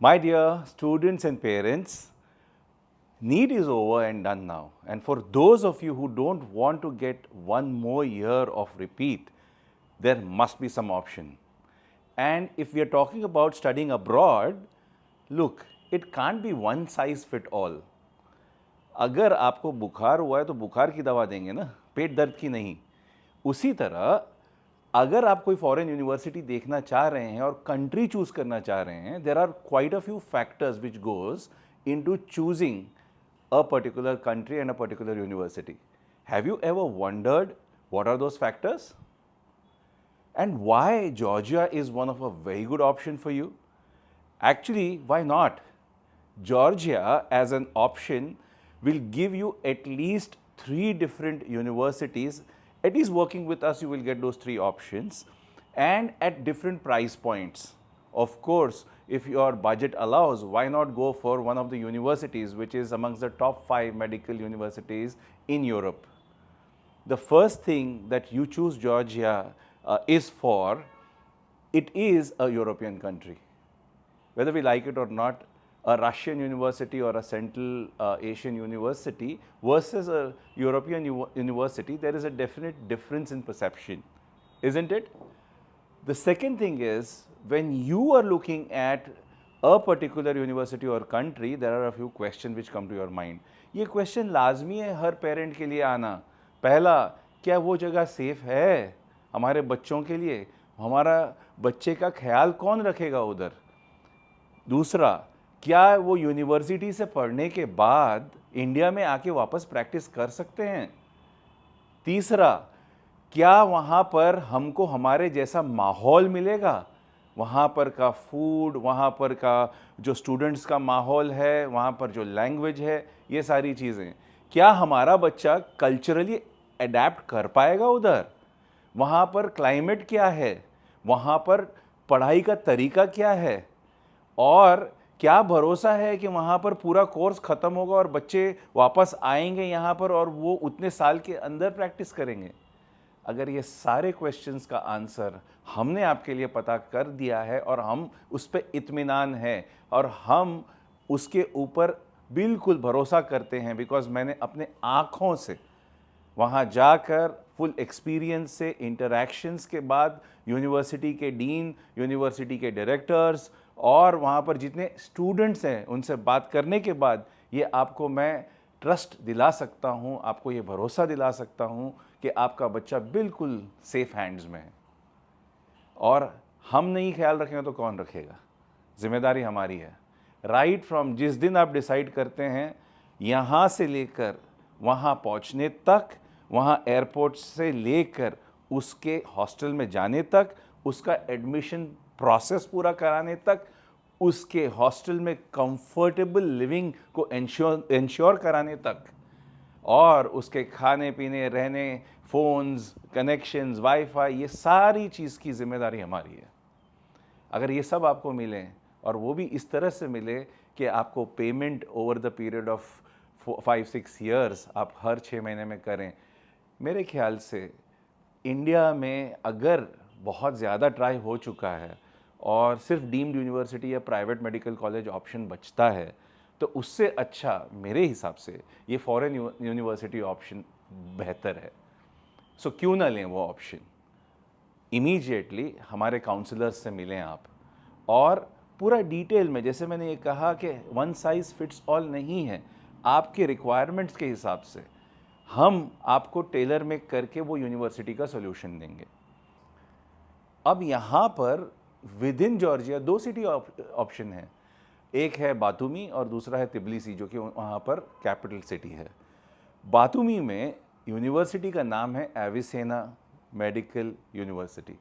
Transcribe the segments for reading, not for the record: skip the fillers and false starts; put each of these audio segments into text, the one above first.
My dear students and parents, NEET is over and done now. And for those of you who don't want to get one more year of repeat, there must be some option. And if we are talking about studying abroad, look, it can't be one size fit all. अगर आपको बुखार हुआ है तो बुखार की दवा देंगे ना, पेट दर्द की नहीं. उसी तरह अगर आप कोई फॉरेन यूनिवर्सिटी देखना चाह रहे हैं और कंट्री चूज करना चाह रहे हैं, there are quite a few factors which goes into टू चूजिंग a particular country and a particular university. Have you ever wondered what are those factors? And why Georgia is one of a very good option for you? Actually, why not? Georgia as an option will give you at least 3 different universities. At least working with us, you will get those 3 options and at different price points. Of course, if your budget allows, why not go for one of the universities which is amongst the top 5 medical universities in Europe? The first thing that you choose Georgia is for, it is a European country. Whether we like it or not, a Russian university or a Central Asian university versus a European university, there is a definite difference in perception, isn't it? The second thing is, when you are looking at a particular university or country, there are a few questions which come to your mind. ये question लाजमी है हर parent के लिए आना. पहला, क्या वो जगह सेफ है हमारे बच्चों के लिए? हमारा बच्चे का ख्याल कौन रखेगा उधर? दूसरा, क्या वो यूनिवर्सिटी से पढ़ने के बाद इंडिया में आके वापस प्रैक्टिस कर सकते हैं? तीसरा, क्या वहाँ पर हमको हमारे जैसा माहौल मिलेगा? वहाँ पर का फूड, वहाँ पर का जो स्टूडेंट्स का माहौल है, वहाँ पर जो लैंग्वेज है, ये सारी चीज़ें, क्या हमारा बच्चा कल्चरली अडेप्ट कर पाएगा उधर? वहाँ पर क्लाइमेट क्या है? वहाँ पर पढ़ाई का तरीका क्या है? और क्या भरोसा है कि वहाँ पर पूरा कोर्स ख़त्म होगा और बच्चे वापस आएंगे यहाँ पर और वो उतने साल के अंदर प्रैक्टिस करेंगे? अगर ये सारे क्वेश्चंस का आंसर हमने आपके लिए पता कर दिया है और हम उस पर इत्मीनान है और हम उसके ऊपर बिल्कुल भरोसा करते हैं, बिकॉज मैंने अपने आँखों से वहाँ जाकर फुल एक्सपीरियंस से, इंटरैक्शंस के बाद, यूनिवर्सिटी के डीन, यूनिवर्सिटी के डायरेक्टर्स और वहाँ पर जितने स्टूडेंट्स हैं उनसे बात करने के बाद ये आपको मैं ट्रस्ट दिला सकता हूँ, आपको ये भरोसा दिला सकता हूँ कि आपका बच्चा बिल्कुल सेफ हैंड्स में है. और हम नहीं ख्याल रखेंगे तो कौन रखेगा? जिम्मेदारी हमारी है. राइट फ्रॉम जिस दिन आप डिसाइड करते हैं यहाँ से लेकर वहाँ पहुँचने तक, वहाँ एयरपोर्ट से लेकर उसके हॉस्टल में जाने तक, उसका एडमिशन प्रोसेस पूरा कराने तक, उसके हॉस्टल में कंफर्टेबल लिविंग को इंश्योर कराने तक, और उसके खाने पीने, रहने, फ़ोन्स, कनेक्शंस, वाईफाई, ये सारी चीज़ की जिम्मेदारी हमारी है. अगर ये सब आपको मिले और वो भी इस तरह से मिले कि आपको payment over the period of 5-6 years आप हर 6 महीने में करें, मेरे ख्याल से इंडिया में अगर बहुत ज़्यादा ट्राई हो चुका है और सिर्फ डीम्ड यूनिवर्सिटी या प्राइवेट मेडिकल कॉलेज ऑप्शन बचता है, तो उससे अच्छा मेरे हिसाब से ये फॉरेन यूनिवर्सिटी ऑप्शन बेहतर है. सो क्यों ना लें वो ऑप्शन? इमीडिएटली हमारे काउंसलर्स से मिलें आप और पूरा डिटेल में, जैसे मैंने ये कहा कि वन साइज़ फिट्स ऑल नहीं है, आपके रिक्वायरमेंट्स के हिसाब से हम आपको टेलर मेक करके वो यूनिवर्सिटी का सोल्यूशन देंगे. अब यहाँ पर with in Georgia 2 city option है. एक है बातूमी और दूसरा है तिबलिसी, जो कि वहाँ पर कैपिटल सिटी है. बातूमी में यूनिवर्सिटी का नाम है एविसेना मेडिकल यूनिवर्सिटी.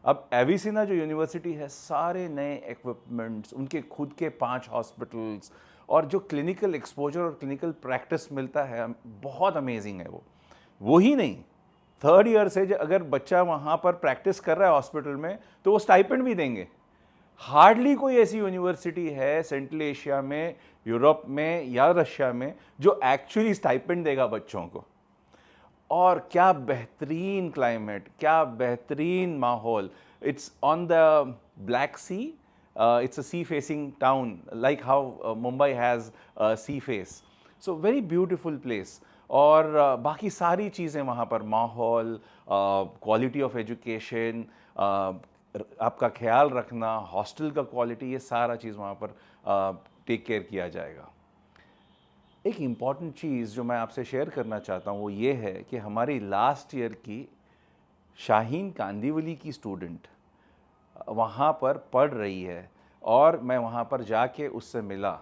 अब एविसेना जो यूनिवर्सिटी है, सारे नए इक्विपमेंट्स, उनके खुद के 5 हॉस्पिटल्स और जो क्लिनिकल एक्सपोजर और क्लिनिकल प्रैक्टिस मिलता है, बहुत अमेजिंग है. वो ही नहीं, 3rd ईयर से अगर बच्चा वहाँ पर प्रैक्टिस कर रहा है हॉस्पिटल में तो वो स्टाइपेंड भी देंगे. हार्डली कोई ऐसी यूनिवर्सिटी है सेंट्रल एशिया में, यूरोप में या रशिया में जो एक्चुअली स्टाइपेंड देगा बच्चों को. और क्या बेहतरीन क्लाइमेट, क्या बेहतरीन माहौल. It's on the Black Sea It's a sea facing town, like how Mumbai has a sea face. So very beautiful place. और बाकी सारी चीज़ें वहाँ पर, माहौल, क्वालिटी ऑफ एजुकेशन, आपका ख्याल रखना, हॉस्टल का क्वालिटी, ये सारा चीज़ वहाँ पर टेक केयर किया जाएगा। एक इम्पॉर्टेंट चीज़ जो मैं आपसे शेयर करना चाहता हूँ वो ये है कि हमारी लास्ट ईयर की शाहीन कांदीवली की स्टूडेंट वहाँ पर पढ़ रही है, और मैं वहाँ पर जाके उससे मिला,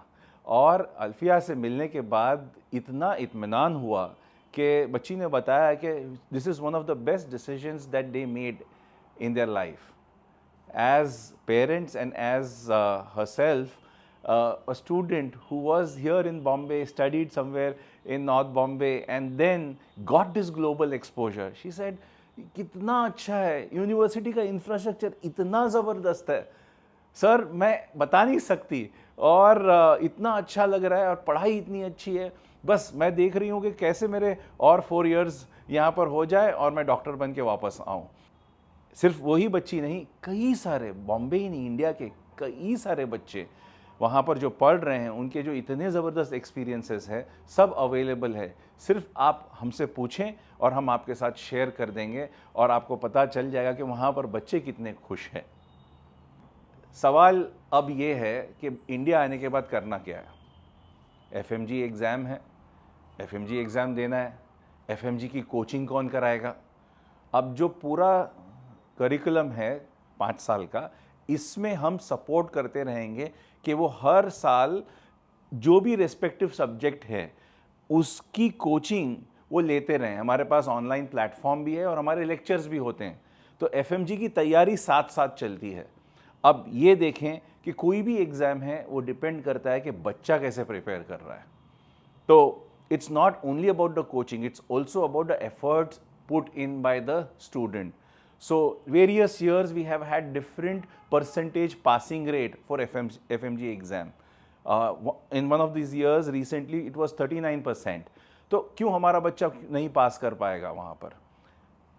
और अल्फिया से मिलने के बाद इतना इत्मीनान हुआ कि बच्ची ने बताया कि this is one of the best decisions that they made in their life. As parents and as herself, a student who was here in Bombay, studied somewhere in North Bombay, and then got this global exposure. She said, कितना अच्छा है, university का infrastructure इतना ज़बरदस्त है sir, मैं बता नहीं सकती, और इतना अच्छा लग रहा है, और पढ़ाई इतनी अच्छी है, बस मैं देख रही हूँ कि कैसे मेरे और 4 इयर्स यहाँ पर हो जाए और मैं डॉक्टर बन के वापस आऊँ। सिर्फ वही बच्ची नहीं, कई सारे, बॉम्बे ही नहीं, इंडिया के कई सारे बच्चे वहाँ पर जो पढ़ रहे हैं, उनके जो इतने ज़बरदस्त एक्सपीरियंसेस हैं, सब अवेलेबल है। सिर्फ आप हमसे पूछें और हम आपके साथ शेयर कर देंगे, और आपको पता चल जाएगा कि वहाँ पर बच्चे कितने खुश हैं। सवाल अब ये है कि इंडिया आने के बाद करना क्या है। एफएमजी एग्ज़ाम है, एफएमजी एग्ज़ाम देना है, एफएमजी की कोचिंग कौन कराएगा। अब जो पूरा करिकुलम है 5 साल का, इसमें हम सपोर्ट करते रहेंगे कि वो हर साल जो भी रेस्पेक्टिव सब्जेक्ट है उसकी कोचिंग वो लेते रहें। हमारे पास ऑनलाइन प्लेटफॉर्म भी है और हमारे लेक्चर्स भी होते हैं, तो एफएमजी की तैयारी साथ साथ चलती है। अब ये देखें कि कोई भी एग्ज़ाम है वो डिपेंड करता है कि बच्चा कैसे प्रिपेयर कर रहा है। तो it's not only about the coaching, it's also about the efforts put in by the student. So various years we have had different percentage passing rate for FMG exam. In one of these years recently it was 39%. तो क्यों हमारा बच्चा नहीं पास कर पाएगा वहाँ पर?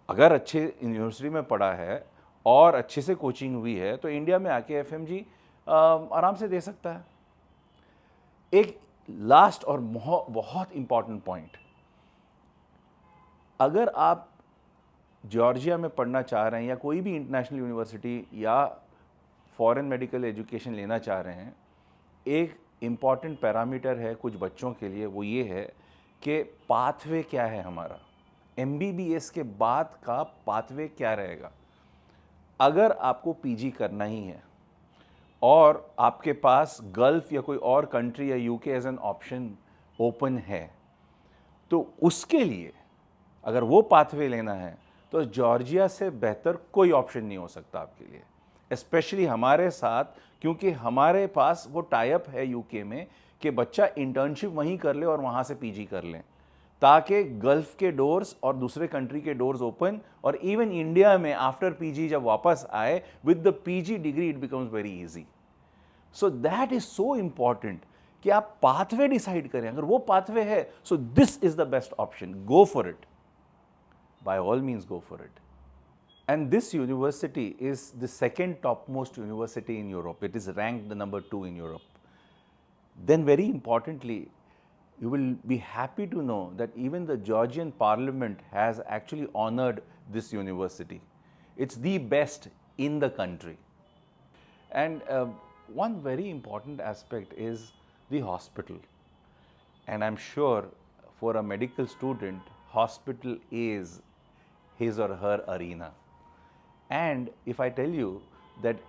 अगर अच्छे यूनिवर्सिटी में पढ़ा है और अच्छे से कोचिंग हुई है तो इंडिया में आके FMG आराम से दे सकता है। एक लास्ट और बहुत इम्पॉर्टेंट पॉइंट, अगर आप जॉर्जिया में पढ़ना चाह रहे हैं या कोई भी इंटरनेशनल यूनिवर्सिटी या फॉरेन मेडिकल एजुकेशन लेना चाह रहे हैं, एक इम्पॉर्टेंट पैरामीटर है कुछ बच्चों के लिए, वो ये है कि पाथवे क्या है हमारा, MBBS के बाद का पाथवे क्या रहेगा। अगर आपको पीजी करना ही है और आपके पास गल्फ या कोई और कंट्री या UK as an option open है, तो उसके लिए अगर वो पाथवे लेना है तो जॉर्जिया से बेहतर कोई ऑप्शन नहीं हो सकता आपके लिए, स्पेशली हमारे साथ, क्योंकि हमारे पास वो टाई अप है यूके में कि बच्चा इंटर्नशिप वहीं कर ले और वहाँ से पीजी कर लें, ताकि गल्फ के डोर्स और दूसरे कंट्री के डोर्स ओपन, और इवन इंडिया में आफ्टर पीजी जब वापस आए with the PG degree it becomes very easy. So that is so important कि आप पाथवे डिसाइड करें। अगर वो पाथवे है so this is the best option, go for it, by all means go for it. And this university is the second topmost university in Europe. It is ranked the number 2 in Europe. Then very importantly, you will be happy to know that even the Georgian parliament has actually honored this university. It's the best in the country. And one very important aspect is the hospital. And I'm sure for a medical student, hospital is his or her arena. And if I tell you that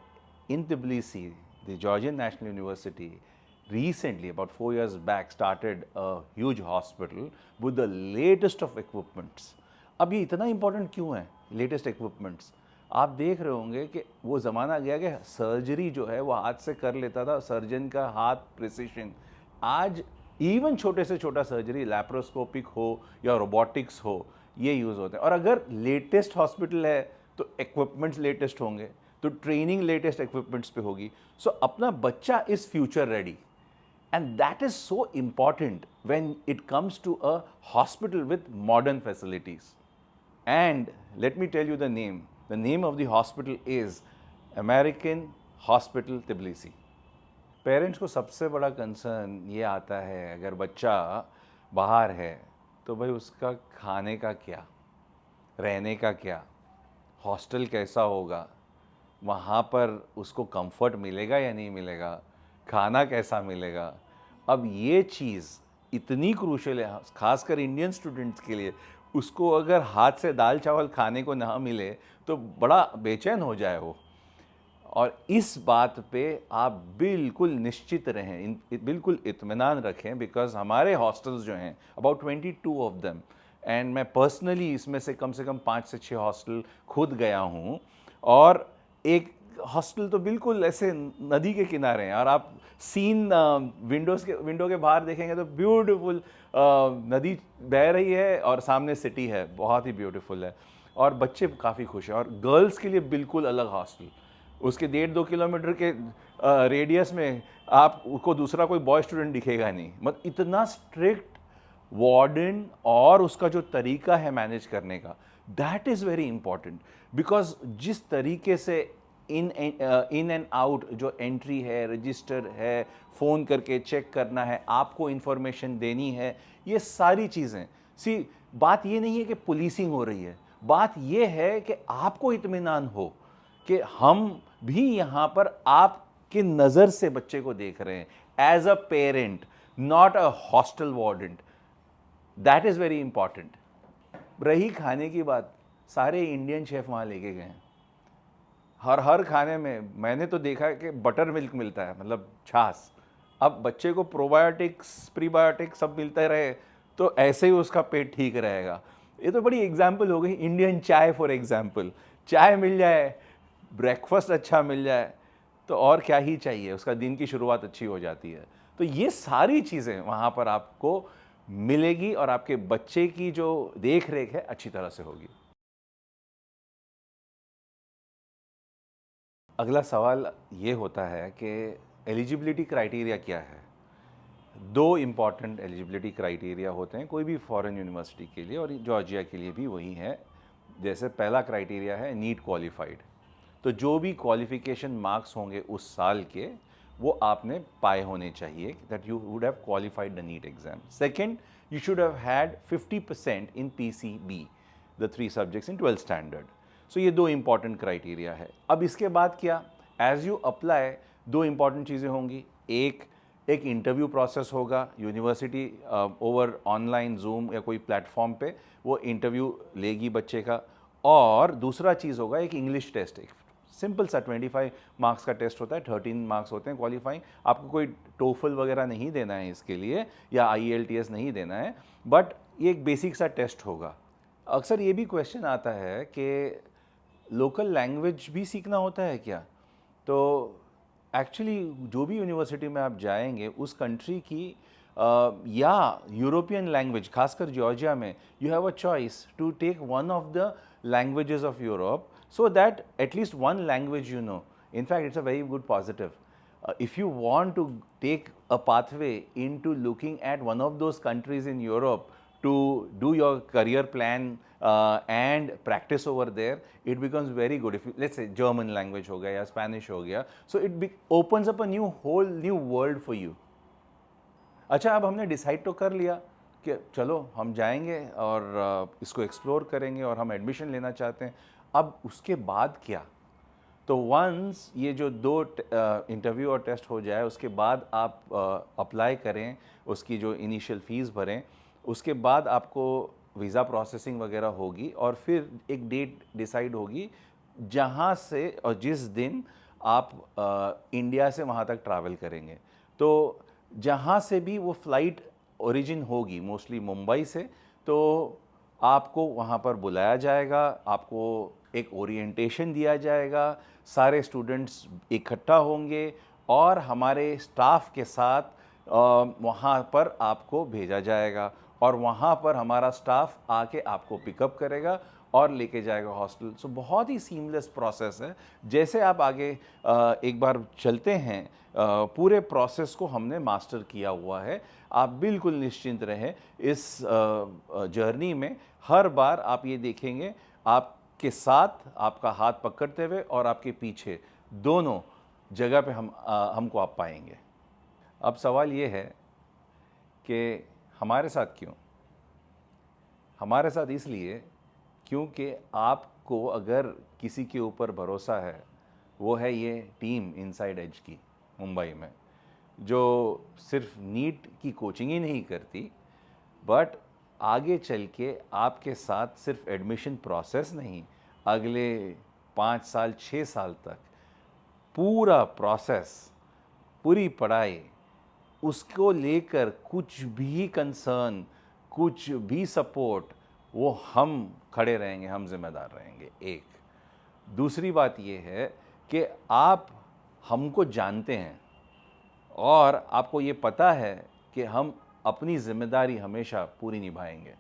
in Tbilisi, the Georgian National University recently, about 4 years back, started a huge hospital with the latest of equipments. अब ये इतना important क्यों है latest equipments? आप देख रहे होंगे कि वो ज़माना गया कि सर्जरी जो है वो हाथ से कर लेता था, सर्जन का हाथ प्रिसिशन। आज इवन छोटे से छोटा सर्जरी, लैप्रोस्कोपिक हो या रोबोटिक्स हो, ये यूज़ होते हैं। और अगर लेटेस्ट हॉस्पिटल है तो इक्विपमेंट्स लेटेस्ट होंगे, तो ट्रेनिंग लेटेस्ट इक्विपमेंट्स पे होगी। सो अपना बच्चा is future ready, and that is so important when it comes to a hospital with modern facilities. And let me tell you the name of the hospital is American hospital Tbilisi. Parents को सबसे बड़ा concern ये आता है, अगर बच्चा बाहर है तो भाई उसका खाने का क्या, रहने का क्या, हॉस्टल कैसा होगा, वहाँ पर उसको कंफर्ट मिलेगा या नहीं मिलेगा, खाना कैसा मिलेगा। अब ये चीज़ इतनी क्रूशल है, खासकर इंडियन स्टूडेंट्स के लिए। उसको अगर हाथ से दाल चावल खाने को ना मिले तो बड़ा बेचैन हो जाए वो। और इस बात पे आप बिल्कुल निश्चित रहें, बिल्कुल इत्मीनान रखें, बिकॉज हमारे हॉस्टल्स जो हैं अबाउट 22 ऑफ देम, एंड मैं पर्सनली इसमें से कम 5 से 6 हॉस्टल खुद गया हूँ। और एक हॉस्टल तो बिल्कुल ऐसे नदी के किनारे हैं, और आप सीन विंडो के बाहर देखेंगे तो ब्यूटीफुल नदी बह रही है और सामने सिटी है, बहुत ही ब्यूटीफुल है। और बच्चे काफ़ी खुश हैं। और गर्ल्स के लिए बिल्कुल अलग हॉस्टल, उसके 1.5-2 किलोमीटर के रेडियस में आपको दूसरा कोई बॉय स्टूडेंट दिखेगा नहीं। मतलब इतना स्ट्रिक्ट वार्डन, और उसका जो तरीका है मैनेज करने का, that is very important. Because जिस तरीके से इन एंड आउट जो एंट्री है, रजिस्टर है, फ़ोन करके चेक करना है, आपको इन्फॉर्मेशन देनी है, ये सारी चीज़ें, बात ये नहीं है कि पुलिसिंग हो रही है, बात ये है कि आपको इत्मीनान हो कि हम भी यहाँ पर आपके नज़र से बच्चे को देख रहे हैं, as a parent, not a hostel warden. That is very important. रही खाने की बात, सारे इंडियन शेफ़ वहाँ लेके गए हैं। हर खाने में मैंने तो देखा है कि बटर मिल्क मिलता है, मतलब छाछ। अब बच्चे को प्रोबायोटिक्स प्रीबायोटिक्स सब मिलते रहे तो ऐसे ही उसका पेट ठीक रहेगा। ये तो बड़ी एग्जाम्पल हो गई। इंडियन चाय फॉर एग्जाम्पल, चाय मिल जाए, ब्रेकफास्ट अच्छा मिल जाए, तो और क्या ही चाहिए, उसका दिन की शुरुआत अच्छी हो जाती है। तो ये सारी चीज़ें वहाँ पर आपको मिलेगी और आपके बच्चे की जो देख रेख है अच्छी तरह से होगी। अगला सवाल ये होता है कि एलिजिबिलिटी क्राइटेरिया क्या है। दो इम्पॉर्टेंट एलिजिबिलिटी क्राइटेरिया होते हैं कोई भी फॉरेन यूनिवर्सिटी के लिए, और जॉर्जिया के लिए भी वही है। जैसे पहला क्राइटेरिया है नीट क्वालिफाइड, तो जो भी क्वालिफिकेशन मार्क्स होंगे उस साल के, वो आपने पाए होने चाहिए, that you would have qualified the NEET exam. Second, you should have had 50% in PCB, the 3 subjects in 12th standard. So ये दो इंपॉर्टेंट क्राइटेरिया है। अब इसके बाद क्या, एज यू अप्लाई, दो इंपॉर्टेंट चीज़ें होंगी। एक इंटरव्यू प्रोसेस होगा, यूनिवर्सिटी ओवर ऑनलाइन जूम या कोई प्लेटफॉर्म पे वो इंटरव्यू लेगी बच्चे का। और दूसरा चीज़ होगा एक इंग्लिश टेस्ट, एक सिंपल सा 25 मार्क्स का टेस्ट होता है, 13 मार्क्स होते हैं क्वालिफाइंग। आपको कोई टोफल वगैरह नहीं देना है इसके लिए, या IELTS नहीं देना है, बट ये एक बेसिक सा टेस्ट होगा। अक्सर ये भी क्वेश्चन आता है कि लोकल लैंग्वेज भी सीखना होता है क्या। तो एक्चुअली जो भी यूनिवर्सिटी में आप जाएंगे उस कंट्री की या यूरोपियन लैंग्वेज, खासकर जॉर्जिया में, you have a choice to take one of the languages of Europe, so that at least one language you know. In fact, it's a very good positive. If you want to take a pathway into looking at one of those countries in Europe to do your career plan and practice over there, it becomes very good. If you, let's say German language हो गया या Spanish हो गया, so it opens up a whole new world for you. अच्छा, अब हमने decide तो कर लिया कि चलो हम जाएंगे और इसको एक्सप्लोर करेंगे और हम एडमिशन लेना चाहते हैं। अब उसके बाद क्या। तो वंस ये जो दो इंटरव्यू और टेस्ट हो जाए, उसके बाद आप अप्लाई करें, उसकी जो इनिशियल फ़ीस भरें, उसके बाद आपको वीज़ा प्रोसेसिंग वगैरह होगी, और फिर एक डेट डिसाइड होगी जहाँ से और जिस दिन आप इंडिया से वहाँ तक ट्रैवल करेंगे। तो जहाँ से भी वो फ़्लाइट ओरिजिन होगी, मोस्टली मुंबई से, तो आपको वहाँ पर बुलाया जाएगा, आपको एक ओरिएंटेशन दिया जाएगा, सारे स्टूडेंट्स इकट्ठा होंगे और हमारे स्टाफ के साथ वहाँ पर आपको भेजा जाएगा, और वहाँ पर हमारा स्टाफ आके आपको पिकअप करेगा और लेके जाएगा हॉस्टल। सो बहुत ही सीमलेस प्रोसेस है। जैसे आप आगे एक बार चलते हैं, पूरे प्रोसेस को हमने मास्टर किया हुआ है। आप बिल्कुल निश्चिंत रहें, इस जर्नी में हर बार आप ये देखेंगे, आपके साथ आपका हाथ पकड़ते हुए और आपके पीछे दोनों जगह पे हमको आप पाएंगे। अब सवाल ये है कि हमारे साथ क्यों? हमारे साथ इसलिए क्योंकि आपको अगर किसी के ऊपर भरोसा है, वो है ये टीम इनसाइड एज की मुंबई में, जो सिर्फ नीट की कोचिंग ही नहीं करती, बट आगे चल के आपके साथ सिर्फ एडमिशन प्रोसेस नहीं, अगले 5 साल 6 साल तक पूरा प्रोसेस, पूरी पढ़ाई, उसको लेकर कुछ भी कंसर्न, कुछ भी सपोर्ट, वो हम खड़े रहेंगे, हम जिम्मेदार रहेंगे। एक दूसरी बात ये है कि आप हमको जानते हैं और आपको ये पता है कि हम अपनी जिम्मेदारी हमेशा पूरी निभाएंगे।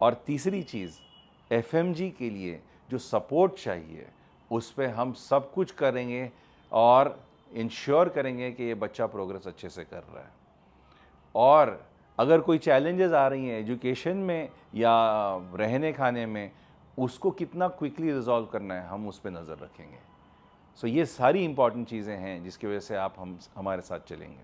और तीसरी चीज़, एफएमजी के लिए जो सपोर्ट चाहिए उस पे हम सब कुछ करेंगे और इंश्योर करेंगे कि ये बच्चा प्रोग्रेस अच्छे से कर रहा है। और अगर कोई चैलेंजेस आ रही हैं एजुकेशन में या रहने खाने में, उसको कितना क्विकली रिजॉल्व करना है, हम उस पर नज़र रखेंगे। सो ये सारी इंपॉर्टेंट चीज़ें हैं जिसकी वजह से आप हमारे साथ चलेंगे।